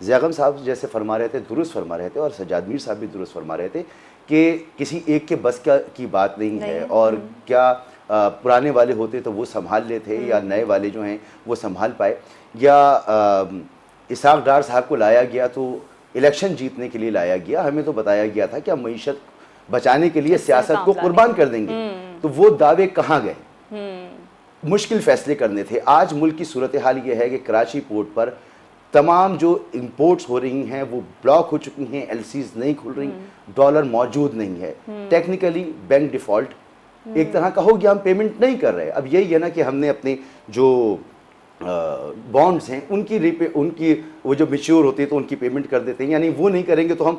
زیغم صاحب جیسے فرما رہے تھے درست فرما رہے تھے، اور سجاد میر صاحب بھی درست فرما رہے تھے کہ کسی ایک کے بس کی بات نہیں ہے، اور کیا پرانے والے ہوتے تو وہ سنبھال لیتے یا نئے والے جو ہیں وہ سنبھال پائے، یا اسحاق ڈار صاحب کو لایا گیا تو الیکشن جیتنے کے لیے لایا گیا، ہمیں تو بتایا گیا تھا کہ ہم معیشت بچانے کے لیے سیاست کو قربان کر دیں گے، تو وہ دعوے کہاں گئے؟ مشکل فیصلے کرنے تھے۔ آج ملک کی صورتحال یہ ہے کہ کراچی پورٹ پر تمام جو امپورٹس ہو رہی ہیں وہ بلاک ہو چکی ہیں، ایل سیز نہیں کھل رہی، ڈالر موجود نہیں ہے، ٹیکنیکلی بینک ڈیفالٹ ایک طرح کا ہو گیا، ہم پیمنٹ نہیں کر رہے۔ اب یہی ہے نا کہ ہم نے اپنے جو بانڈز ہیں ان کی وہ جو میچور ہوتے ہیں تو ان کی پیمنٹ کر دیتے ہیں، یعنی وہ نہیں کریں گے تو ہم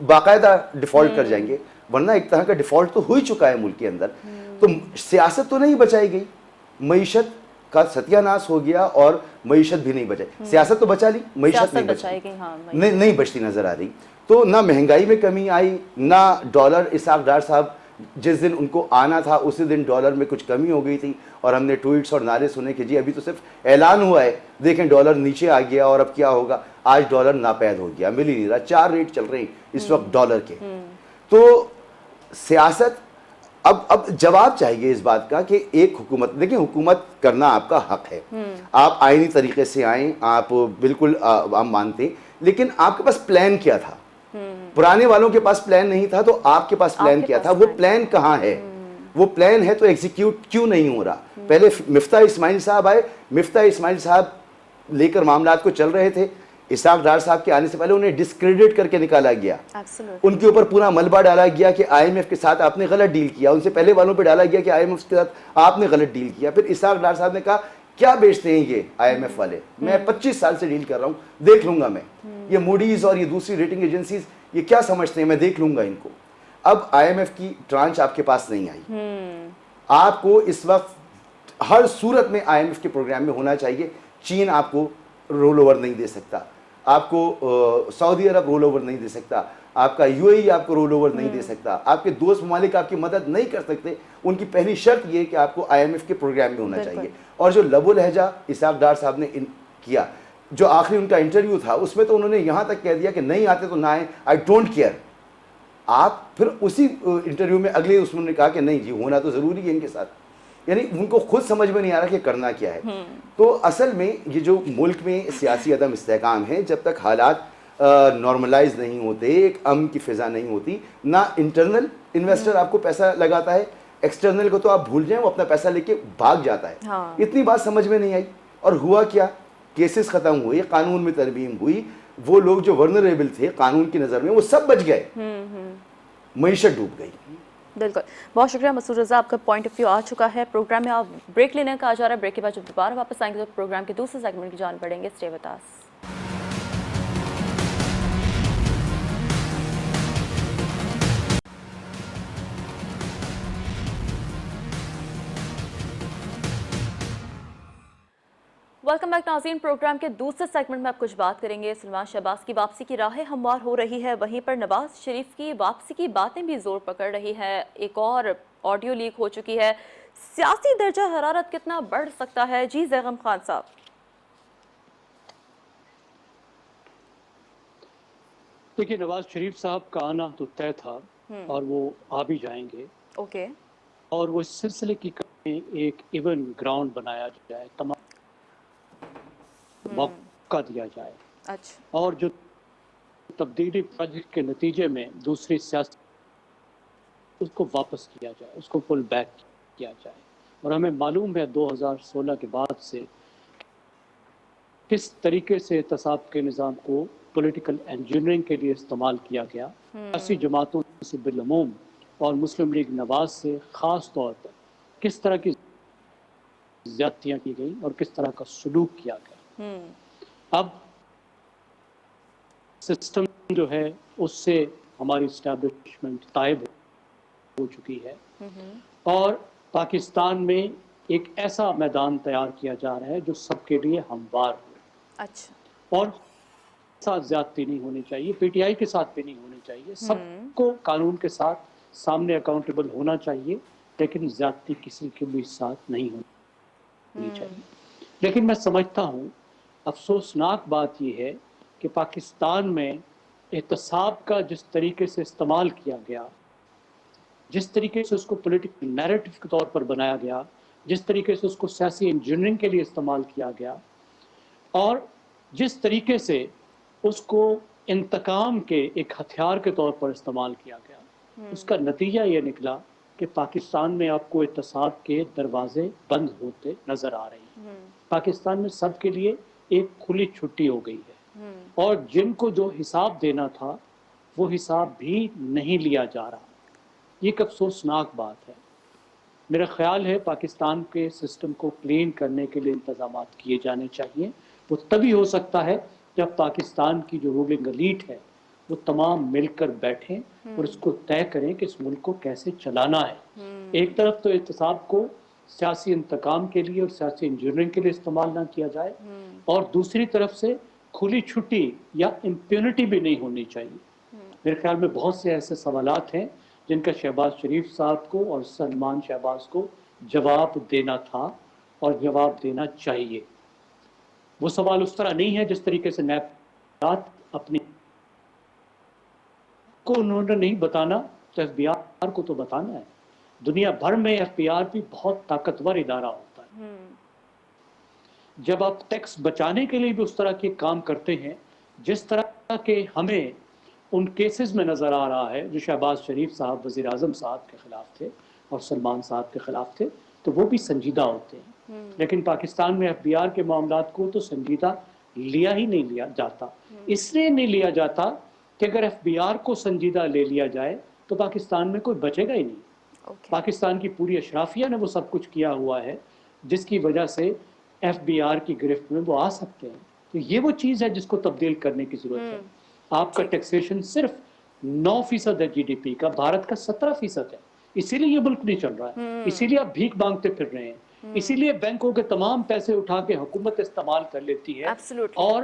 باقاعدہ ڈیفالٹ کر جائیں گے، ورنہ ایک طرح کا ڈیفالٹ تو ہو ہی چکا ہے ملک کے اندر۔ تو سیاست تو نہیں بچائی گئی، معیشت کا ستیہ ناش ہو گیا اور معیشت بھی نہیں بچائی۔ سیاست تو بچا لی، معیشت نہیں بچتی نظر آ رہی۔ تو نہ مہنگائی میں کمی آئی، نہ ڈالر، اسحاق ڈار صاحب جس دن ان کو آنا تھا اسی دن ڈالر میں کچھ کمی ہو گئی تھی، اور ہم نے ٹویٹس اور نعرے سنے کہ جی ابھی تو صرف اعلان ہوا ہے، دیکھیں ڈالر نیچے آ گیا اور اب کیا ہوگا۔ آج ڈالر ناپید ہو گیا، مل ہی نہیں رہا، 4 ریٹ چل رہے ہیں اس وقت ڈالر کے۔ تو سیاست اب جواب چاہیے اس بات کا کہ ایک حکومت، دیکھیں حکومت کرنا آپ کا حق ہے، آپ آئینی طریقے سے آئیں، آپ بالکل ہم مانتے ہیں، لیکن آپ کے پاس پلان کیا تھا؟ پرانے والوں کے پاس پلان نہیں تھا تو آپ کے پاس پلان کیا تھا؟ وہ پلان کہاں ہے؟ وہ پلان ہے تو ایگزیکیوٹ کیوں نہیں ہو رہا؟ پہلے مفتاح اسماعیل صاحب آئے، مفتاح اسماعیل صاحب لے کر معاملات کو چل رہے تھے، اسحاق ڈار صاحب کے آنے سے پہلے انہیں ڈسکریڈٹ کر کے نکالا گیا، ان کے اوپر پورا ملبہ ڈالا گیا کہ آئی ایم ایف کے ساتھ آپ نے غلط ڈیل کیا، ان سے پہلے والوں پہ ڈالا گیا کہ آئی ایم ایف کے ساتھ آپ نے غلط ڈیل کیا۔ پھر اسحاق ڈار صاحب نے کہا کیا بیچتے ہیں یہ آئی ایم ایف والے، میں 25 سال سے ڈیل کر رہا ہوں، دیکھ لوں گا میں، یہ موڈیز اور یہ دوسری ریٹنگ ایجنسیز یہ کیا سمجھتے ہیں، میں دیکھ لوں گا ان کو۔ اب آئی ایم ایف کی ٹرانچ آپ کے پاس نہیں آئی، آپ کو اس وقت ہر صورت میں آئی ایم ایف کے پروگرام میں ہونا چاہیے۔ چین آپ کو رول اوور نہیں دے سکتا، آپ کو سعودی عرب رول اوور نہیں دے سکتا، آپ کا یو اے ای آپ کو رول اوور نہیں دے سکتا، آپ کے دوست ممالک آپ کی مدد نہیں کر سکتے۔ ان کی پہلی شرط یہ کہ آپ کو آئی ایم ایف کے پروگرام میں ہونا چاہیے۔ اور جو لب و لہجہ اسحاق ڈار صاحب نے کیا، جو آخری ان کا انٹرویو تھا اس میں تو انہوں نے یہاں تک کہہ دیا کہ نہیں آتے تو نہ آئیں، آئی ڈونٹ کیئر۔ آپ پھر اسی انٹرویو میں اگلے اس نے کہا کہ نہیں جی ہونا تو ضروری ہے ان کے ساتھ، یعنی ان کو خود سمجھ میں نہیں آ رہا کہ کرنا کیا ہے۔ تو اصل میں یہ جو ملک میں سیاسی عدم استحکام ہے، جب تک حالات نارملائز نہیں ہوتے، ایک امن کی فضا نہیں ہوتی، نہ انٹرنل انویسٹر آپ کو پیسہ لگاتا ہے، ایکسٹرنل کو تو آپ بھول جائیں، وہ اپنا پیسہ لے کے بھاگ جاتا ہے۔ اتنی بات سمجھ میں نہیں آئی، اور ہوا کیا، کیسز ختم ہوئے، قانون میں ترمیم ہوئی، وہ لوگ جو ورنریبل تھے قانون کی نظر میں وہ سب بچ گئے، معیشت ڈوب گئی۔ بالکل، بہت شکریہ مسعود رضا، آپ کا پوائنٹ آف ویو آ چکا ہے۔ پروگرام میں آپ بریک لینے کا آ جا رہا ہے، بریک کے بعد جب دوبارہ واپس آئیں گے تو پروگرام کے دوسرے سیگمنٹ کی جان پڑیں گے۔ Stay with us. Welcome back ناظرین، پروگرام کے دوسرے سیگمنٹ میں آپ کچھ بات کریں گے۔ سلمان شہباز کی واپسی کی راہیں ہموار ہو رہی ہے، وہیں پر نواز شریف کی واپسی کی باتیں بھی زور پکڑ رہی ہیں۔ ایک اور آڈیو لیک ہو چکی ہے، سیاسی درجہ حرارت کتنا بڑھ سکتا ہے؟ جی زیغم خان صاحب۔ دیکھیے نواز شریف صاحب کا آنا تو طے تھا اور وہ آ بھی جائیں گے، اوکے، اور وہ اس سلسلے کی ایک ایون گراؤنڈ بنایا جائے، تمام موقع دیا جائے، اچھا، اور جو تبدیلی پروجیکٹ کے نتیجے میں دوسری سیاست اس کو واپس کیا جائے، اس کو پل بیک کیا جائے۔ اور ہمیں معلوم ہے 2016 کے بعد سے کس طریقے سے احتساب کے نظام کو پولیٹیکل انجینئرنگ کے لیے استعمال کیا گیا، سیاسی جماعتوں سے بالعموم اور مسلم لیگ نواز سے خاص طور پر کس طرح کی زیادتیاں کی گئیں اور کس طرح کا سلوک کیا گیا۔ اب سسٹم جو ہے اس سے ہماری اسٹیبلشمنٹ طائب ہو چکی ہے، اور پاکستان میں ایک ایسا میدان تیار کیا جا رہا ہے جو سب کے لیے ہموار ہو، اچھا، اور ساتھ زیادتی نہیں ہونی چاہیے، پی ٹی آئی کے ساتھ بھی نہیں ہونی چاہیے، سب کو قانون کے ساتھ سامنے اکاؤنٹیبل ہونا چاہیے، لیکن زیادتی کسی کے بھی ساتھ نہیں ہونی چاہیے۔ لیکن میں سمجھتا ہوں افسوسناک بات یہ ہے کہ پاکستان میں احتساب کا جس طریقے سے استعمال کیا گیا، جس طریقے سے اس کو پولیٹیکل نیریٹو کے طور پر بنایا گیا، جس طریقے سے اس کو سیاسی انجینئرنگ کے لیے استعمال کیا گیا، اور جس طریقے سے اس کو انتقام کے ایک ہتھیار کے طور پر استعمال کیا گیا، اس کا نتیجہ یہ نکلا کہ پاکستان میں آپ کو احتساب کے دروازے بند ہوتے نظر آ رہے ہیں۔ پاکستان میں سب کے لیے ایک کھلی چھٹی ہو گئی ہے، اور جن کو جو حساب دینا تھا وہ حساب بھی نہیں لیا جا رہا۔ یہ ایک افسوسناک بات ہے۔ میرا خیال ہے پاکستان کے سسٹم کو کلین کرنے کے لیے انتظامات کیے جانے چاہیے۔ وہ تبھی ہو سکتا ہے جب پاکستان کی جو رولنگ ایلیٹ ہے وہ تمام مل کر بیٹھیں اور اس کو طے کریں کہ اس ملک کو کیسے چلانا ہے۔ ایک طرف تو احتساب کو سیاسی انتقام کے لیے اور سیاسی انجینئرنگ کے لیے استعمال نہ کیا جائے، اور دوسری طرف سے کھلی چھٹی یا امپیونٹی بھی نہیں ہونی چاہیے۔ میرے خیال میں بہت سے ایسے سوالات ہیں جن کا شہباز شریف صاحب کو اور سلمان شہباز کو جواب دینا تھا اور جواب دینا چاہیے۔ وہ سوال اس طرح نہیں ہے جس طریقے سے نیب اپنی کو انہوں نے نہیں بتانا تو ایف بی آر کو تو بتانا ہے۔ دنیا بھر میں ایف بی آر بھی بہت طاقتور ادارہ ہوتا ہے۔ جب آپ ٹیکس بچانے کے لیے بھی اس طرح کے کام کرتے ہیں جس طرح کے ہمیں ان کیسز میں نظر آ رہا ہے جو شہباز شریف صاحب وزیر اعظم صاحب کے خلاف تھے اور سلمان صاحب کے خلاف تھے، تو وہ بھی سنجیدہ ہوتے ہیں۔ لیکن پاکستان میں ایف بی آر کے معاملات کو تو سنجیدہ لیا ہی نہیں لیا جاتا۔ اس لیے نہیں لیا جاتا کہ اگر ایف بی آر کو سنجیدہ لے لیا جائے تو پاکستان میں کوئی بچے گا ہی نہیں۔ پاکستان کی پوری اشرافیہ نے وہ سب کچھ کیا ہوا ہے جس کی وجہ سے ایف بی آر کی گرفت میں وہ آ سکتے ہیں۔ تو یہ وہ چیز ہے جس کو تبدیل کرنے کی ضرورت ہے۔ آپ کا ٹیکسیشن صرف 9% ہے جی ڈی پی کا، بھارت کا 17% ہے۔ اسی لیے یہ ملک نہیں چل رہا ہے، اسی لیے آپ بھیک مانگتے پھر رہے ہیں، اسی لیے بینکوں کے تمام پیسے اٹھا کے حکومت استعمال کر لیتی ہے، اور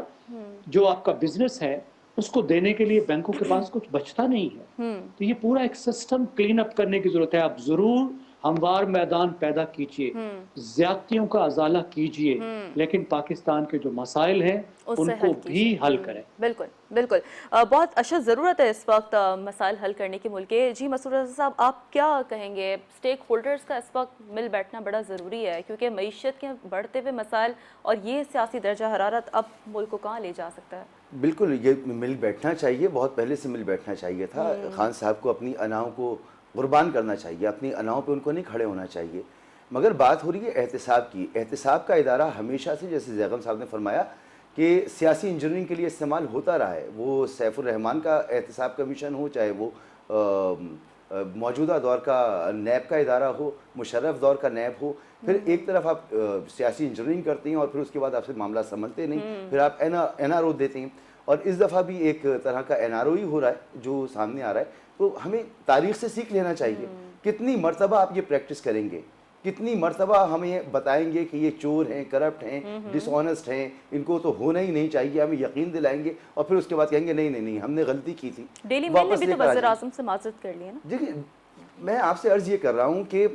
جو آپ کا بزنس ہے اس کو دینے کے لیے بینکوں کے پاس کچھ بچتا نہیں ہے۔ تو یہ پورا ایک سسٹم کلین اپ کرنے کی ضرورت ہے۔ آپ ضرور ہموار میدان پیدا کیجئے، زیادتیوں کا ازالہ کیجئے، لیکن پاکستان کے جو مسائل ہیں ان کو بھی حل کریں۔ بالکل بالکل، بہت اشد ضرورت ہے اس وقت مسائل حل کرنے کی ملک کے۔ جی مسعود رضا صاحب، آپ کیا کہیں گے؟ اسٹیک ہولڈرز کا اس وقت مل بیٹھنا بڑا ضروری ہے، کیونکہ معیشت کے بڑھتے ہوئے مسائل اور یہ سیاسی درجہ حرارت اب ملک کو کہاں لے جا سکتا ہے؟ بالکل، یہ مل بیٹھنا چاہیے، بہت پہلے سے مل بیٹھنا چاہیے تھا۔ خان صاحب کو اپنی اناؤں کو قربان کرنا چاہیے، اپنی اناؤں پہ ان کو نہیں کھڑے ہونا چاہیے۔ مگر بات ہو رہی ہے احتساب کی۔ احتساب کا ادارہ ہمیشہ سے، جیسے زیغم صاحب نے فرمایا، کہ سیاسی انجینئرنگ کے لیے استعمال ہوتا رہا ہے۔ وہ سیف الرحمان کا احتساب کمیشن ہو، چاہے وہ موجودہ دور کا نیب کا ادارہ ہو، مشرف دور کا نیب ہو، پھر ایک طرف آپ سیاسی انجینئرنگ کرتے ہیں اور پھر اس کے بعد آپ سے معاملہ سمجھتے نہیں، پھر آپ این آر او دیتے ہیں، اور اس دفعہ بھی ایک طرح کا این آر او ہی ہو رہا ہے جو سامنے آ رہا ہے۔ تو ہمیں تاریخ سے سیکھ لینا چاہیے۔ کتنی مرتبہ آپ یہ پریکٹس کریں گے، کتنی مرتبہ ہمیں بتائیں گے کہ یہ چور ہیں، کرپٹ ہیں، ڈس آنیسٹ ہیں، ان کو تو ہونا ہی نہیں چاہیے، ہمیں یقین دلائیں گے، اور پھر اس کے بعد کہیں گے نہیں نہیں نہیں ہم نے غلطی کی تھی۔ ڈیلی میل نے بھی تو وزیر اعظم سے معذرت کر لی ہے نا۔ دیکھیے، میں آپ سے عرض یہ کر رہا ہوں کہ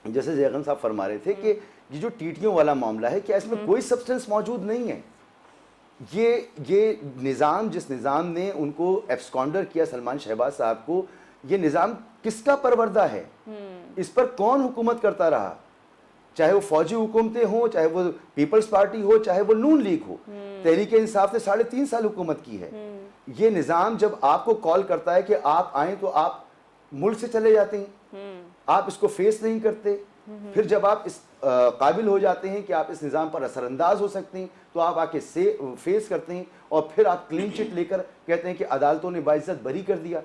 جیسے زیغم صاحب فرما رہے تھے کہ یہ جو ٹیٹیوں والا معاملہ ہے، کیا اس میں کوئی سبسٹنس موجود نہیں ہے؟ یہ نظام، جس نظام نے ان کو ایبسکانڈر کیا سلمان شہباز صاحب کو، یہ نظام کس کا پروردہ ہے؟ اس پر کون حکومت کرتا رہا؟ چاہے وہ فوجی حکومتیں ہوں، چاہے وہ پیپلز پارٹی ہو، چاہے وہ نون لیگ ہو۔ تحریک انصاف نے 3.5 سال حکومت کی ہے۔ یہ نظام جب آپ کو کال کرتا ہے کہ آپ آئیں تو آپ ملک سے چلے جاتے ہیں، آپ اس کو فیس نہیں کرتے۔ پھر جب آپ اس قابل ہو جاتے ہیں کہ آپ اس نظام پر اثر انداز ہو سکتے ہیں تو آپ آ کے فیس کرتے ہیں، اور پھر آپ کلین چٹ لے کر کہتے ہیں کہ عدالتوں نے باعزت بری کر دیا۔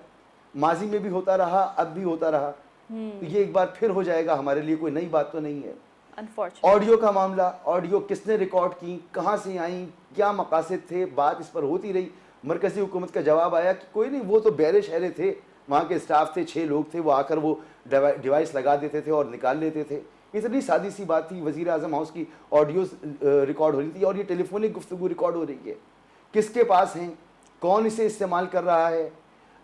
ماضی میں بھی ہوتا رہا، اب بھی ہوتا رہا، تو یہ ایک بار پھر ہو جائے گا۔ ہمارے لیے کوئی نئی بات تو نہیں ہے۔ آڈیو کا معاملہ، آڈیو کس نے ریکارڈ کی، کہاں سے آئیں، کیا مقاصد تھے، بات اس پر ہوتی رہی۔ مرکزی حکومت کا جواب آیا کہ کوئی نہیں، وہ تو بہرے شہرے تھے، وہاں کے اسٹاف تھے، 6 لوگ تھے، وہ آ کر وہ ڈیوائس لگا دیتے تھے اور نکال لیتے تھے۔ اتنی سادی سی بات تھی۔ وزیر اعظم ہاؤس کی آڈیوز ریکارڈ ہو رہی تھی، اور یہ ٹیلی فونک گفتگو ریکارڈ ہو رہی ہے۔ کس کے پاس ہیں، کون اسے استعمال کر رہا ہے؟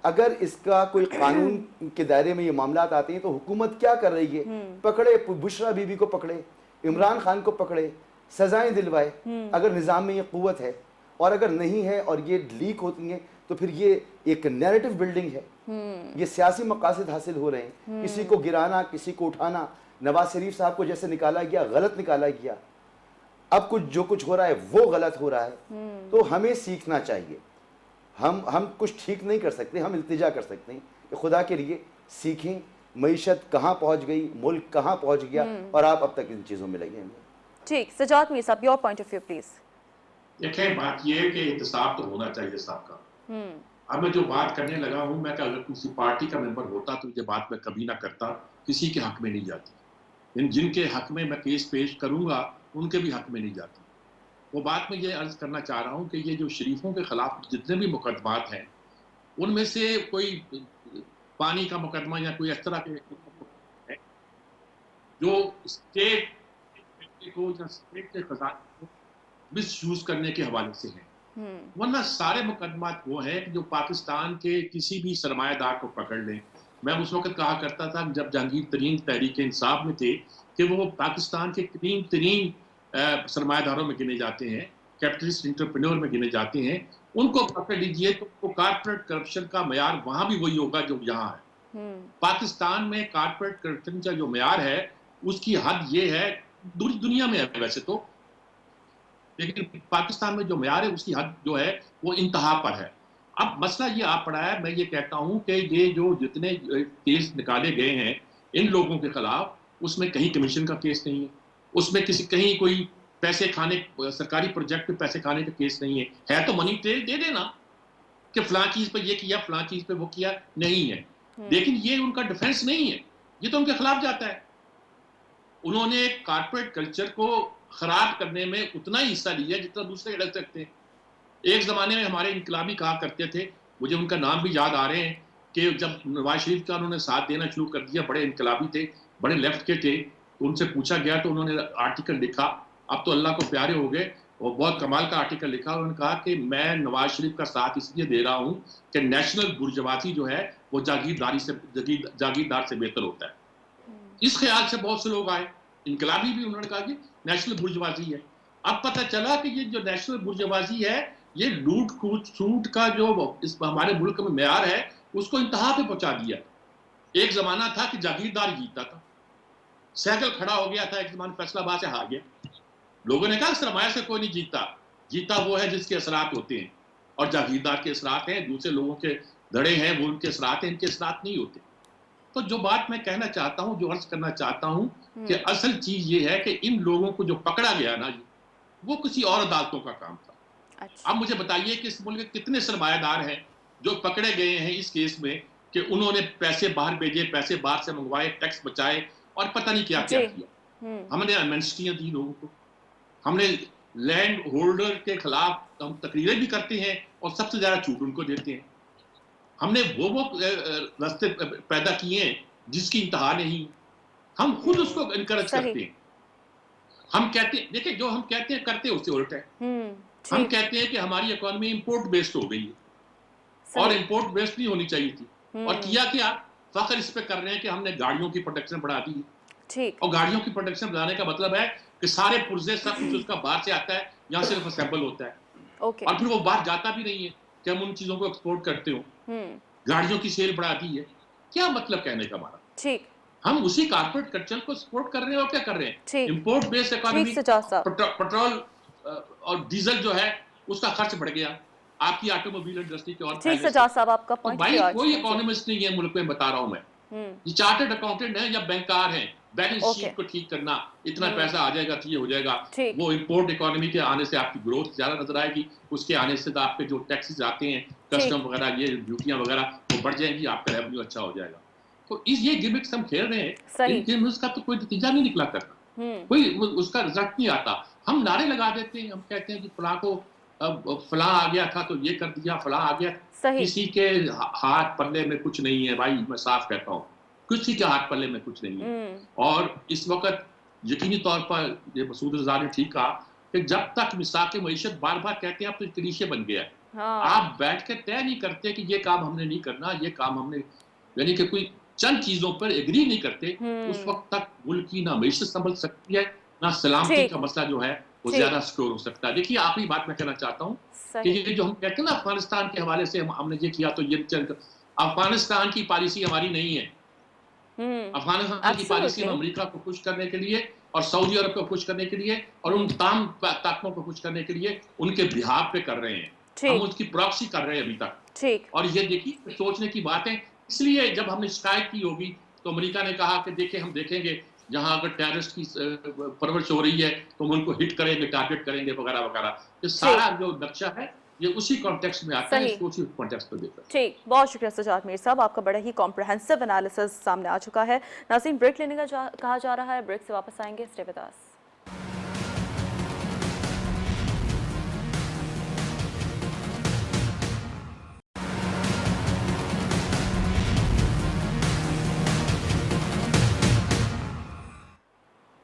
اگر اس کا کوئی قانون کے دائرے میں یہ معاملات آتے ہیں تو حکومت کیا کر رہی ہے؟ پکڑے، بشرا بی بی کو پکڑے، عمران خان کو پکڑے، سزائیں دلوائے۔ اگر نظام میں یہ قوت ہے اور اگر نہیں ہے اور یہ لیک ہوتی ہیں تو پھر یہ ایک نیریٹو بلڈنگ ہے، یہ سیاسی مقاصد حاصل ہو رہے ہیں، کسی کو گرانا، کسی کو اٹھانا. نواز شریف صاحب کو جیسے نکالا گیا غلط نکالا گیا، اب جو کچھ ہو رہا ہے وہ غلط ہو رہا ہے. تو ہمیں سیکھنا چاہیے. ہم کچھ ٹھیک نہیں کر سکتے، ہم التجا کر سکتے ہیں کہ خدا کے لیے سیکھیں معیشت کہاں پہنچ گئی، ملک کہاں پہنچ گیا، اور آپ اب تک ان چیزوں میں لگے ہیں. ٹھیک، سجاد میر صاحب، your point of view please. دیکھیں بات یہ ہے کہ احتساب تو ہونا چاہیے صاحب کا. اب میں جو بات کرنے لگا ہوں، میں کہ اگر کسی پارٹی کا ممبر ہوتا تو یہ بات میں کبھی نہ کرتا، کسی کے حق میں نہیں جاتی. جن کے حق میں کیس پیش کروں گا ان کے بھی حق میں نہیں جاتی. وہ بات میں یہ عرض کرنا چاہ رہا ہوں کہ یہ جو شریفوں کے خلاف جتنے بھی مقدمات ہیں ان میں سے کوئی پانی کا مقدمہ یا کوئی اس طرح کے جو اسٹیٹ کو یا اسٹیٹ کے خزانے کو مس یوز کرنے کے حوالے سے ہیں، ورنہ سارے مقدمات وہ ہیں کہ جو پاکستان کے کسی بھی سرمایہ دار کو پکڑ لیں. میں اس وقت کہا کرتا تھا جب جہانگیر ترین تحریک انصاف میں تھے کہ وہ پاکستان کے کریم ترین سرمایہ داروں میں گنے جاتے ہیں، کیپٹلسٹ انٹرپرینور میں گنے جاتے ہیں. ان کو پکڑ لیجئے تو کارپوریٹ کرپشن کا معیار وہاں بھی وہی ہوگا جو یہاں ہے. پاکستان میں کارپوریٹ کرپشن کا جو معیار ہے اس کی حد یہ ہے، دنیا میں ہے ویسے تو، لیکن پاکستان میں جو معیار ہے اس کی حد جو ہے وہ انتہا پر ہے. اب مسئلہ یہ آ پڑا ہے، میں یہ کہتا ہوں کہ یہ جو جتنے کیس نکالے گئے ہیں ان لوگوں کے خلاف، اس میں کہیں کمیشن کا کیس نہیں ہے، اس میں کہیں کوئی پیسے کھانے، سرکاری پروجیکٹ پہ پیسے کھانے کا کیس نہیں ہے تو منی ٹریل دے دینا کہ فلاں چیز پہ یہ کیا، فلاں چیز پہ وہ کیا، نہیں ہے. لیکن یہ ان کا ڈیفنس نہیں ہے، یہ تو ان کے خلاف جاتا ہے. انہوں نے کارپوریٹ کلچر کو خراب کرنے میں اتنا ہی حصہ لیا جتنا دوسرے لگ سکتے ہیں. ایک زمانے میں ہمارے انقلابی کہا کرتے تھے، مجھے ان کا نام بھی یاد آ رہے ہیں، کہ جب نواز شریف کا انہوں نے ساتھ دینا شروع کر دیا، بڑے انقلابی تھے، بڑے لیفٹ کے تھے، تو ان سے پوچھا گیا تو انہوں نے آرٹیکل لکھا، اب تو اللہ کو پیارے ہو گئے، وہ بہت کمال کا آرٹیکل لکھا. انہوں نے کہا کہ میں نواز شریف کا ساتھ اس لیے دے رہا ہوں کہ نیشنل برجوازی جو ہے وہ جاگیردار سے بہتر ہوتا ہے. اس خیال سے بہت سے لوگ آئے، انقلابی بھی، انہوں نے کہا کہ نیشنل برجوازی ہے. اب پتہ چلا کہ یہ جو نیشنل برجوازی ہے یہ لوٹ سوٹ کا جو اس ہمارے ملک میں معیار ہے اس کو انتہا پہ پہنچا دیا. ایک زمانہ تھا کہ جاگیردار جیتا تھا، سائیکل کھڑا ہو گیا تھا، ایک زمانہ فیصلہ آباد سے ہار گیا. لوگوں نے کہا سرمایہ سے کوئی نہیں جیتا، جیتا وہ ہے جس کے اثرات ہوتے ہیں، اور جاگیردار کے اثرات ہیں، دوسرے لوگوں کے دھڑے ہیں وہ ان کے اثرات ہیں، ان کے اثرات نہیں ہوتے. تو جو بات میں کہنا چاہتا ہوں، جو عرض کرنا چاہتا ہوں کہ اصل چیز یہ ہے کہ ان لوگوں کو جو پکڑا گیا نا وہ کسی اور عدالتوں کا کام تھا. اب مجھے بتائیے کہ اس ملک کے کتنے سرمایہ دار ہیں جو پکڑے گئے ہیں اس کیس میں کہ انہوں نے پیسے باہر بھیجے، پیسے باہر سے منگوائے، ٹیکس بچائے اور پتہ نہیں کیا کیا کیا. ہم نے ایمنسٹیاں دی لوگوں کو، ہم نے لینڈ ہولڈر کے خلاف ہم تقریریں بھی کرتے ہیں اور سب سے زیادہ چھوٹ ان کو دیتے ہیں. ہم نے وہ راستے پیدا کیے ہیں جس کی انتہا نہیں، ہم خود اس کو انکریج کرتے ہیں. ہم کہتے ہیں، دیکھیں جو ہم کہتے ہیں کرتے اس سے الٹ ہے. ہم کہتے ہیں کہ ہماری اکانومی امپورٹ بیسڈ ہو گئی ہے اور امپورٹ بیسڈ نہیں ہونی چاہیے تھی. اور کیا فخر اس پہ کر رہے ہیں کہ ہم نے گاڑیوں کی پروڈکشن بڑھا دی ہے. اور گاڑیوں کی پروڈکشن بڑھانے کا مطلب ہے کہ سارے پرزے سب کچھ اس کا باہر سے آتا ہے، یہاں صرف اسمبل ہوتا ہے اور پھر وہ باہر جاتا بھی نہیں ہے کہ ہم ان چیزوں کو ایکسپورٹ کرتے ہوں. گاڑیوں کی سیل بڑھا دی ہے. کیا مطلب کہنے کا ہمارا؟ ہم اسی کارپوریٹ کلچر کو سپورٹ کر رہے ہیں اور کیا کر رہے ہیں؟ Import based economy. پیٹرول اور ڈیزل جو ہے اس کا خرچ بڑھ گیا، آپ کی آٹو موبائل انڈسٹری کے. اور سجاد صاحب آپ کا پوائنٹ بھائی کوئی اکانومسٹ نہیں ہے ملک میں، بتا رہا ہوں میں. یہ چارٹرڈ اکاؤنٹنٹ ہیں یا بینکار ہیں، بیلنس شیٹ کو ٹھیک کرنا، اتنا پیسہ آ جائے گا تو یہ ہو جائے گا. وہ امپورٹ اکانومی کے آنے سے آپ کی گروتھ زیادہ نظر آئے گی، اس کے آنے سے آپ کے جو ٹیکسز آتے ہیں، کسٹم وغیرہ، یہ ڈیوٹیاں وغیرہ وہ بڑھ جائیں گی، آپ کا ریونیو اچھا ہو جائے گا. تو یہ گیمکس ہم کھیل رہے ہیں، ان گیمکس کا تو کوئی نتیجہ نہیں نکلا کرتا، کوئی اس کا رزلٹ نہیں آتا. ہم نعرے لگا دیتے ہیں، ہم کہتے ہیں کہ فلاں کو فلاں آ گیا تھا تو یہ کر دیا، فلاں آ گیا. کسی کے ہاتھ پلے میں کچھ نہیں ہے بھائی، میں صاف کہتا ہوں کسی کے ہاتھ پلے میں کچھ نہیں ہے. اور اس وقت یقینی طور پر یہ مسعود رضا نے ٹھیک کہا کہ جب تک مساق معیشت بار بار کہتے ہیں اب تو کلیشے بن گیا ہے. آپ بیٹھ کے طے نہیں کرتے کہ یہ کام ہم نے نہیں کرنا، یہ کام ہم نے، یعنی کہ کوئی چند چیزوں پر ایگری نہیں کرتے، اس وقت تک ملک کی نہ معیشت سنبھل سکتی ہے، نہ سلامتی کا مسئلہ جو ہے وہ زیادہ سکیور ہو سکتا ہے. دیکھیے آخری بات میں کہنا چاہتا ہوں کہ یہ جو ہم کہتے ہیں نا افغانستان کے حوالے سے ہم نے یہ کیا تو یہ افغانستان کی پالیسی ہماری نہیں ہے. افغانستان کی پالیسی ہم امریکہ کو خوش کرنے کے لیے اور سعودی عرب کو خوش کرنے کے لیے اور ان تمام طاقتوں کو خوش کرنے کے لیے ان کے بہاف پہ کر رہے ہیں. ہم اس کی پراکسی کر رہے ہیں ابھی تک. اور یہ دیکھیے سوچنے کی بات ہے. اس لیے جب ہم نے شکایت کی ہوگی تو امریکہ نے کہا کہ دیکھیں ہم دیکھیں گے جہاں اگر ٹیررسٹ کی پرورش ہو رہی ہے تو ہم ان کو ہٹ کریں گے, ٹارگٹ کریں گے وغیرہ وغیرہ. یہ سارا جو نقشہ ہے یہ اسی کانٹیکسٹ میں آتا ہے, اس کو اسی کانٹیکسٹ میں دیکھا. ٹھیک, بہت شکریہ سجاد میر صاحب, آپ کا بڑا ہی کمپریہنسو انالیسس سامنے آ چکا ہے. ناظرین بریک لینے کا کہا جا رہا ہے, بریک سے واپس آئیں گے. Stay with us.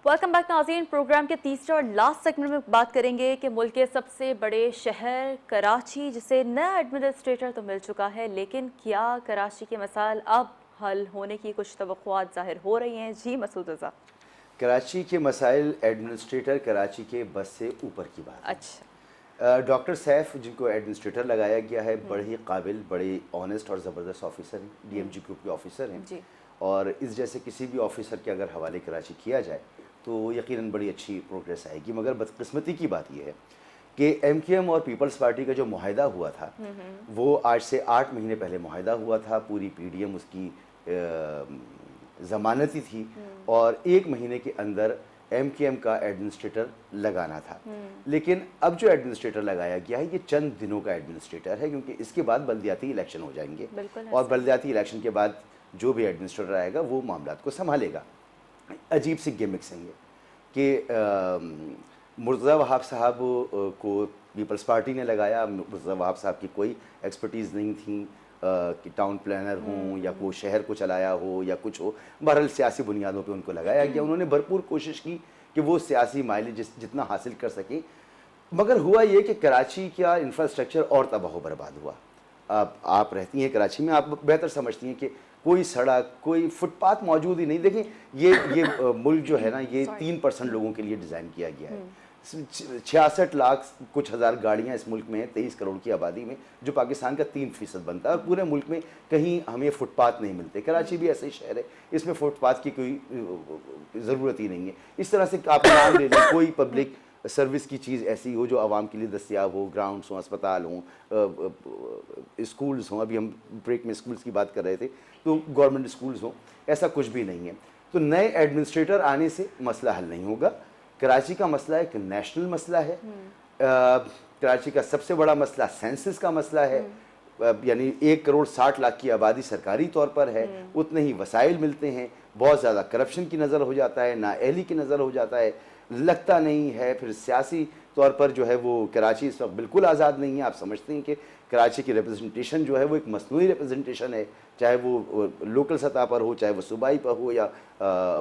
Welcome back ناظرین. پروگرام کے تیسرے اور لاسٹ سیگمنٹ میں بات کریں گے کہ ملک کے سب سے بڑے شہر کراچی جسے نیا ایڈمنسٹریٹر تو مل چکا ہے, لیکن کیا کراچی کے مسائل اب حل ہونے کی کچھ توقعات ظاہر ہو رہی ہیں؟ جی مسعود رضا. کراچی کے مسائل ایڈمنسٹریٹر کراچی کے بس سے اوپر کی بات. اچھا. ڈاکٹر سیف جن کو ایڈمنسٹریٹر لگایا گیا ہے بڑے ہی قابل, بڑے آنیسٹ اور زبردست آفیسر ہیں, ڈی ایم جی گروپ کے آفیسر ہیں. جی. اور اس جیسے کسی بھی آفیسر کے اگر حوالے کراچی کیا جائے تو یقیناً بڑی اچھی پروگریس آئے گی. مگر بدقسمتی کی بات یہ ہے کہ ایم کیو ایم اور پیپلز پارٹی کا جو معاہدہ ہوا تھا وہ آج سے 8 مہینے پہلے معاہدہ ہوا تھا. پوری پی ڈی ایم اس کی ضمانتی تھی اور 1 مہینے کے اندر ایم کیو ایم کا ایڈمنسٹریٹر لگانا تھا. لیکن اب جو ایڈمنسٹریٹر لگایا گیا ہے یہ چند دنوں کا ایڈمنسٹریٹر ہے, کیونکہ اس کے بعد بلدیاتی الیکشن ہو جائیں گے اور بلدیاتی الیکشن کے بعد جو بھی ایڈمنسٹریٹر آئے گا وہ معاملات کو سنبھالے گا. عجیب سی گیمکس ہیں یہ کہ مرتضی وہاب صاحب کو پیپلز پارٹی نے لگایا. مرتضی وہاب صاحب کی کوئی ایکسپرٹیز نہیں تھی کہ ٹاؤن پلانر ہوں یا کوئی شہر کو چلایا ہو یا کچھ ہو. بہرحال سیاسی بنیادوں پہ ان کو لگایا گیا. انہوں نے بھرپور کوشش کی کہ وہ سیاسی مائلیج جتنا حاصل کر سکیں, مگر ہوا یہ کہ کراچی کا انفراسٹرکچر اور تباہ و برباد ہوا. آپ رہتی ہیں کراچی میں, آپ بہتر سمجھتی ہیں کہ کوئی سڑک, کوئی فٹ پاتھ موجود ہی نہیں. دیکھیں یہ ملک جو ہے نا یہ 3% لوگوں کے لیے ڈیزائن کیا گیا ہے. 66 لاکھ کچھ ہزار گاڑیاں اس ملک میں ہیں 23 کروڑ کی آبادی میں, جو پاکستان کا 3% بنتا ہے, اور پورے ملک میں کہیں ہمیں فٹ پاتھ نہیں ملتے. کراچی بھی ایسا ہی شہر ہے, اس میں فٹ پاتھ کی کوئی ضرورت ہی نہیں ہے. اس طرح سے آپ نام لے لیں کوئی پبلک سروس کی چیز ایسی ہو جو عوام کے لیے دستیاب ہو, گراؤنڈس ہوں, اسپتال ہوں, اسکولز ہوں. ابھی ہم بریک میں اسکولز کی بات کر رہے تھے تو گورنمنٹ اسکولز ہوں, ایسا کچھ بھی نہیں ہے. تو نئے ایڈمنسٹریٹر آنے سے مسئلہ حل نہیں ہوگا. کراچی کا مسئلہ ایک نیشنل مسئلہ ہے. کراچی کا سب سے بڑا مسئلہ سینسس کا مسئلہ ہے, یعنی 1 کروڑ 60 لاکھ کی آبادی سرکاری طور پر ہے, اتنے ہی وسائل ملتے ہیں, بہت زیادہ کرپشن کی نظر ہو جاتا ہے, نااہلی کی نظر ہو جاتا ہے, لگتا نہیں ہے. پھر سیاسی طور پر جو ہے وہ کراچی اس وقت بالکل آزاد نہیں ہے. آپ سمجھتے ہیں کہ کراچی کی ریپرزنٹیشن جو ہے وہ ایک مصنوعی ریپرزنٹیشن ہے, چاہے وہ لوکل سطح پر ہو, چاہے وہ صوبائی پر ہو یا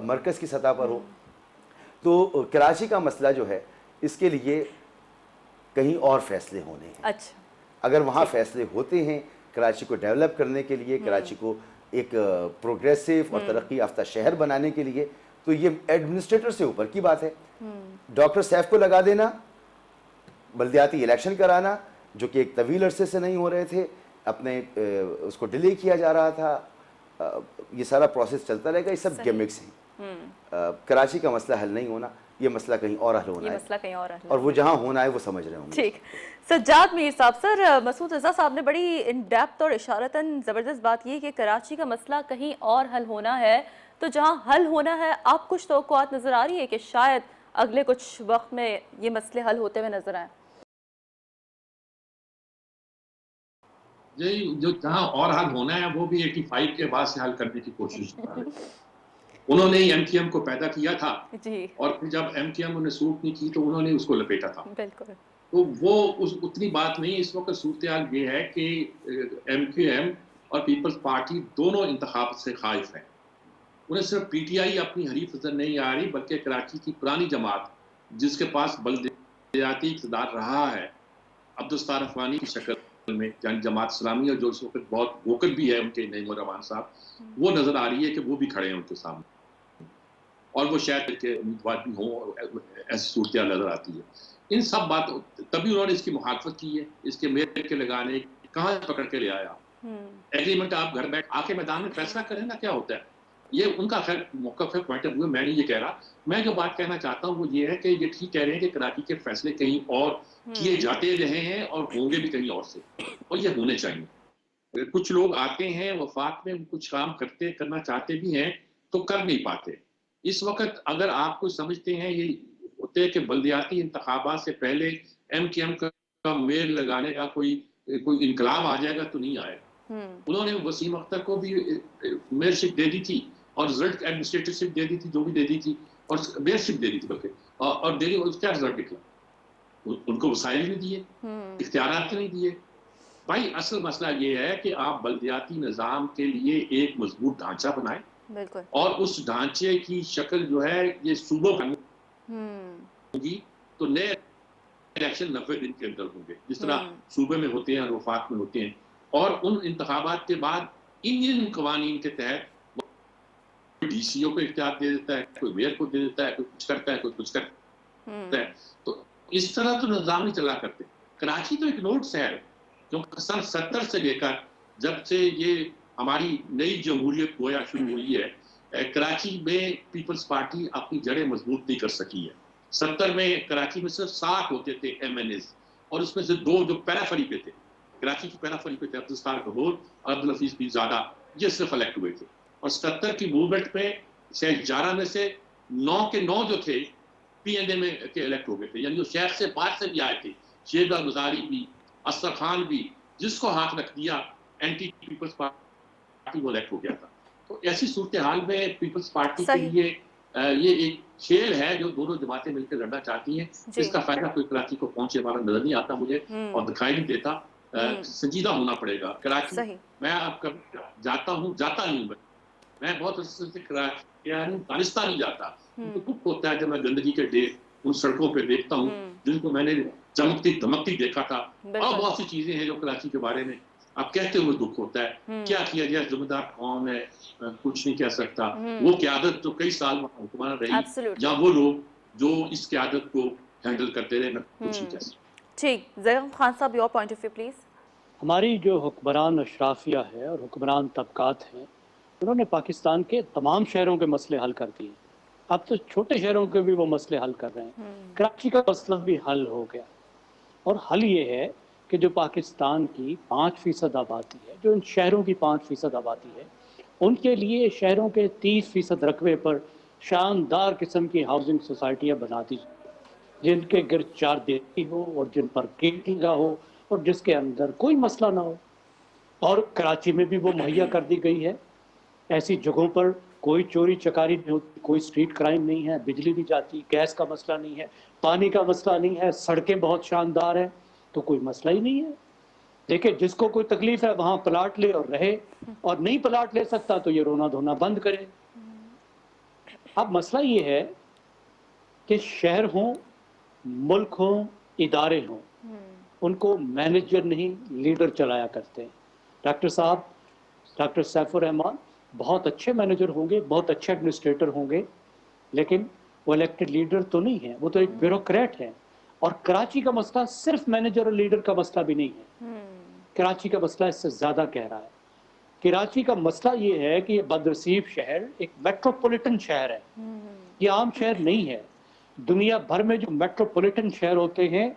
مرکز کی سطح پر ہو. تو کراچی کا مسئلہ جو ہے اس کے لیے کہیں اور فیصلے ہونے ہیں. اچھا. اگر وہاں فیصلے ہوتے ہیں کراچی کو ڈیولپ کرنے کے لیے, کراچی کو ایک پروگریسو اور ترقی یافتہ شہر بنانے کے لیے, تو یہ ایڈمنسٹریٹر سے اوپر کی بات ہے. ڈاکٹر سیف کو لگا دینا, بلدیاتی الیکشن کرانا جو کہ ایک طویل عرصے سے نہیں ہو رہے تھے, اپنے اس کو ڈیلے کیا جا رہا تھا, یہ سارا پروسیس چلتا رہے گا. یہ سب گیمکس ہیں. کراچی کا مسئلہ حل نہیں ہونا, یہ مسئلہ کہیں اور حل ہونا ہے, اور وہ جہاں ہونا ہے وہ سمجھ رہے ہوں گے. ٹھیک. سجاد میر صاحب, سر مسعود رضا صاحب نے بڑی ان ڈیپتھ اور اشارتاً زبردست بات کی کہ کراچی کا مسئلہ کہیں اور حل ہونا ہے, تو جہاں حل ہونا ہے آپ کچھ توقعات نظر آ رہی ہے کہ شاید اگلے کچھ وقت میں یہ مسئلے حل ہوتے ہوئے نظر آئیں؟ جو جہاں اور حل ہونا ہے وہ بھی 85 کے بعد سے حل کرنے کی کوشش کر رہے ہیں. انہوں نے ایم کیو ایم کو پیدا کیا تھا جی, اور پھر جب ایم کیو ایم انہیں سوٹ نہیں کی تو انہوں نے اس کو لپیٹا تھا. بالکل. تو وہ اتنی بات نہیں. اس وقت صورتحال یہ ہے کہ ایم کیو ایم اور پیپلز پارٹی دونوں انتخاب سے خائف ہیں. انہیں صرف پی ٹی آئی اپنی حریف نظر نہیں آ رہی, بلکہ کراچی کی پرانی جماعت جس کے پاس بلدیاتی اقتدار رہا ہے عبدالستار افغانی کی شکل میں, یعنی جماعت اسلامی, اور جو اس وقت بہت ووکل بھی ہے ان کے نعیم الرحمان صاحب, وہ نظر آ رہی ہے کہ وہ بھی کھڑے ہیں ان کے سامنے. اور وہ شاید کہ امیدوار بھی ہوں، ایسی صورتحال نظر آتی ہے. ان سب باتوں تبھی انہوں نے اس کی مخالفت کی ہے، اس کے میل کے لگانے کہاں سے پکڑ کے لے آیا. ایگریمنٹ آپ گھر بیٹھ آ کے میدان میں فیصلہ کریں نا کیا ہوتا ہے. یہ ان کا خیر موقف ہے، پوائنٹ آف ویو. میں نہیں یہ کہہ رہا. میں جو بات کہنا چاہتا ہوں وہ یہ ہے کہ یہ ٹھیک کہہ رہے ہیں کہ کراچی کے فیصلے کہیں اور کیے جاتے رہے ہیں اور ہوں گے بھی کہیں اور سے، اور یہ ہونے چاہیے. کچھ لوگ آتے ہیں وفاق میں کچھ کام کرنا چاہتے بھی ہیں تو کر نہیں پاتے. اس وقت اگر آپ کو سمجھتے ہیں یہ ہوتے ہیں کہ بلدیاتی انتخابات سے پہلے ایم کیو ایم کا میل لگانے کا کوئی انقلاب آ جائے گا تو نہیں آئے گا. انہوں نے وسیم اختر کو بھی میئرشپ دے دی تھی اور رزلٹ ایڈمنسٹریٹرشپ دے دی تھی، جو بھی دے دی تھی، اور میئرشپ دے دی تھی بلکہ، اور دے دی. اس کا رزلٹ نکلا. ان کو وسائل نہیں دیے، اختیارات نہیں دیے. بھائی اصل مسئلہ یہ ہے کہ آپ بلدیاتی نظام کے لیے ایک مضبوط ڈھانچہ بنائیں، بالکل، اور اس ڈھانچے کی شکل جو ہے یہ صوبوں میں ہوگی تو نئے الیکشن 90 دن کے اندر ہوں گے، جس طرح صوبے میں ہوتے ہیں اور وفاق میں ہوتے ہیں. اور ان انتخابات کے بعد ان قوانین کے تحت کوئی ڈی سی او کو اختیار دے دیتا ہے، کوئی میئر کو دے دیتا ہے، کوئی کچھ کرتا ہے، کوئی کچھ کرتا ہے. تو اس طرح تو نظام نہیں چلا کرتے. کراچی تو ایک نوٹ شہر ہے کیونکہ سن 70 سے لے کر جب سے یہ ہماری نئی جمہوریت گویا شروع ہوئی ہے، کراچی میں پیپلز پارٹی اپنی جڑیں مضبوط نہیں کر سکی ہے. 70 میں کراچی میں صرف 60 ہوتے تھے ایم این ایز، اور اس میں سے 2 جو پیرافری پہ تھے. کراچی کی پیرافری پہ تھے عبدالستار گہور اور عبدالحفیظ بھی زیادہ، یہ صرف الیکٹ ہوئے تھے. اور 70 کی موومنٹ میں شیخ جارہ میں سے 9 کے 9 جو تھے پی این اے میں کے الیکٹ ہو گئے تھے. یعنی جو شیخ سے باہر سے بھی آئے تھے، شیخ الغزالی بھی، اسد خان بھی، جس کو ہاتھ رکھ دیا اینٹی پیپلز پارٹی وہ الیکٹ ہو گیا تھا. تو ایسی صورتحال میں پیپلز پارٹی کے لیے یہ ایک کھیل ہے جو دونوں جماعتیں مل کر لڑنا چاہتی ہیں. اس کا فائدہ کوئی کراچی کو پہنچے ہمارا نظر نہیں آتا مجھے، اور دکھائی نہیں دیتا. سنجیدہ ہونا پڑے گا. کراچی میں اب جاتا نہیں میں بہت عرصے سے دانستان نہیں جاتا. مجھے دکھ ہوتا ہے جب میں گندگی کے ڈھیر ان سڑکوں پہ دیکھتا ہوں جن کو میں نے چمکتی دمکتی دیکھا تھا. اور بہت سی چیزیں ہیں جو کراچی کے بارے میں اب کہتے ہوئے دکھ ہوتا ہے. کیا کیا جائے؟ ذمہ دار قوم ہے، کچھ نہیں کہہ سکتا. وہ قیادت تو کئی سال حکمران رہی، یا وہ لوگ جو اس قیادت کو ہینڈل کرتے رہے، میں کچھ نہیں کہہ سکتا. ٹھیک، زیغم خان صاحب، your point of view please. ہماری جو حکمران اشرافیہ ہے اور حکمران طبقات ہیں، انہوں نے پاکستان کے تمام شہروں کے مسئلے حل کر دیے. اب تو چھوٹے شہروں کے بھی وہ مسئلے حل کر رہے ہیں. کراچی کا مسئلہ بھی حل ہو گیا، اور حل یہ ہے کہ جو پاکستان کی 5% آبادی ہے، جو ان شہروں کی 5% آبادی ہے، ان کے لیے شہروں کے 30% رقبے پر شاندار قسم کی ہاؤسنگ سوسائٹیاں بنا دی جن کے گرد 4 دیوی ہو اور جن پر گیٹ لگا ہو اور جس کے اندر کوئی مسئلہ نہ ہو. اور کراچی میں بھی وہ مہیا کر دی گئی ہے. ایسی جگہوں پر کوئی چوری چکاری نہیں ہوتی، کوئی اسٹریٹ کرائم نہیں ہے، بجلی بھی جاتی، گیس کا مسئلہ نہیں ہے، پانی کا مسئلہ نہیں ہے، سڑکیں بہت شاندار ہیں، تو کوئی مسئلہ ہی نہیں ہے. دیکھیں جس کو کوئی تکلیف ہے وہاں پلاٹ لے اور رہے، اور نہیں پلاٹ لے سکتا تو یہ رونا دھونا بند کرے. اب مسئلہ یہ ہے کہ شہر ہوں، ملک ہوں، ادارے ہوں، ان کو مینیجر نہیں لیڈر چلایا کرتے ہیں. ڈاکٹر صاحب، ڈاکٹر سیف الرحمان بہت اچھے مینیجر ہوں گے، بہت اچھے ایڈمنسٹریٹر ہوں گے، لیکن وہ الیکٹڈ لیڈر تو نہیں ہیں، وہ تو ایک بیوروکریٹ ہیں. اور کراچی کا مسئلہ صرف مینیجر اور لیڈر کا مسئلہ بھی نہیں ہے. کراچی کا مسئلہ اس سے زیادہ گہرا ہے. کراچی کا مسئلہ یہ ہے کہ یہ بدنصیب شہر ایک میٹروپولیٹن شہر ہے، یہ عام شہر نہیں ہے. دنیا بھر میں جو میٹروپولیٹن شہر ہوتے ہیں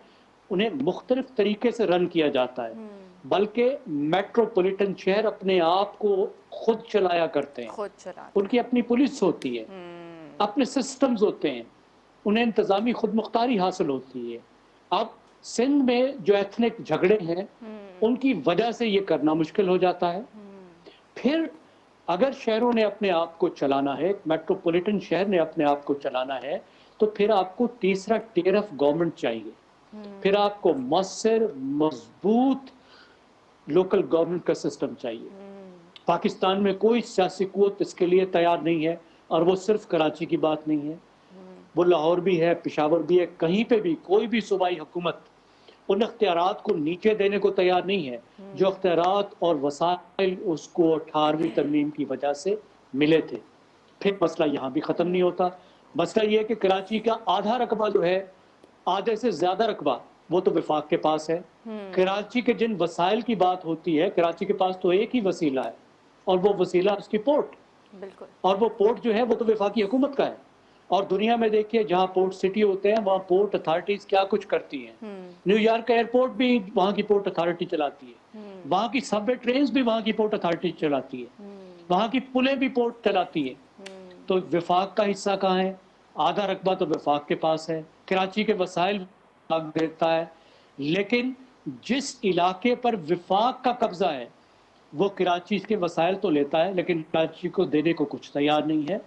انہیں مختلف طریقے سے رن کیا جاتا ہے، بلکہ میٹروپولیٹن شہر اپنے آپ کو خود چلایا کرتے ہیں. ان کی اپنی پولیس ہوتی ہے، اپنے سسٹمز ہوتے ہیں، انہیں انتظامی خود مختاری حاصل ہوتی ہے. اب سندھ میں جو ایتھنک جھگڑے ہیں ان کی وجہ سے یہ کرنا مشکل ہو جاتا ہے. پھر اگر شہروں نے اپنے آپ کو چلانا ہے، میٹروپولیٹن شہر نے اپنے آپ کو چلانا ہے، تو پھر آپ کو تیسرا ٹیئر آف گورنمنٹ چاہیے. پھر آپ کو مؤثر مضبوط لوکل گورنمنٹ کا سسٹم چاہیے. پاکستان میں کوئی سیاسی قوت اس کے لیے تیار نہیں ہے، اور وہ صرف کراچی کی بات نہیں ہے، وہ لاہور بھی ہے، پشاور بھی ہے. کہیں پہ بھی کوئی بھی صوبائی حکومت ان اختیارات کو نیچے دینے کو تیار نہیں ہے جو اختیارات اور وسائل اس کو 18ویں ترمیم کی وجہ سے ملے تھے. پھر مسئلہ یہاں بھی ختم نہیں ہوتا. مسئلہ یہ ہے کہ کراچی کا آدھا رقبہ جو ہے، آدھے سے زیادہ رقبہ وہ تو وفاق کے پاس ہے۔ کراچی کے جن وسائل کی بات ہوتی ہے، کراچی کے پاس تو ایک ہی وسیلہ ہے، اور وہ وسیلہ اس کی پورٹ، بالکل اور وہ پورٹ جو ہے وہ تو وفاقی حکومت کا ہے۔ اور دنیا میں دیکھیے جہاں پورٹ سٹی ہوتے ہیں وہاں پورٹ اتھارٹیز کیا کچھ کرتی ہیں۔ نیو یارک ایئرپورٹ بھی وہاں کی پورٹ اتھارٹی چلاتی ہے، وہاں کی سب وے ٹرینز بھی وہاں کی پورٹ اتھارٹی چلاتی ہے، وہاں کی پلیں بھی پورٹ چلاتی ہے۔ تو وفاق کا حصہ کہاں ہے؟ آدھا رقبہ تو وفاق کے پاس ہے، کراچی کے وسائل وفاق دیتا ہے، لیکن جس علاقے پر وفاق کا قبضہ ہے وہ کراچی کے وسائل تو لیتا ہے لیکن کراچی کو دینے کو کچھ تیار نہیں ہے۔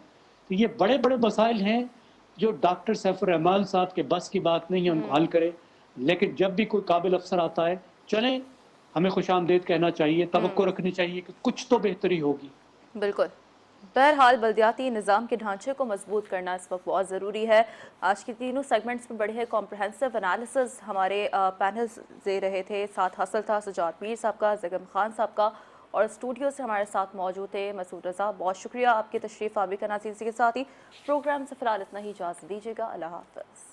تو یہ بڑے بڑے مسائل ہیں جو ڈاکٹر سیف الرحمان صاحب کے بس کی بات نہیں ہے ان کو حل کرے، لیکن جب بھی کوئی قابل افسر آتا ہے چلیں ہمیں خوش آمدید کہنا چاہیے، توقع رکھنی چاہیے کہ کچھ تو بہتری ہوگی۔ بالکل۔ بہرحال بلدیاتی نظام کے ڈھانچے کو مضبوط کرنا اس وقت بہت ضروری ہے۔ آج کی تینوں سیگمنٹس میں بڑے کمپریہنسو انالیسز ہمارے پینلز دے رہے تھے، ساتھ حاصل تھا سجاد پیر صاحب کا، زیگم خان صاحب کا، اور اسٹوڈیو سے ہمارے ساتھ موجود تھے مسعود رضا۔ بہت شکریہ آپ کی تشریف آوری کا۔ ناظرین، کے ساتھ ہی پروگرام سے فی الحال اتنا ہی، اجازت دیجیے گا۔ اللہ حافظ۔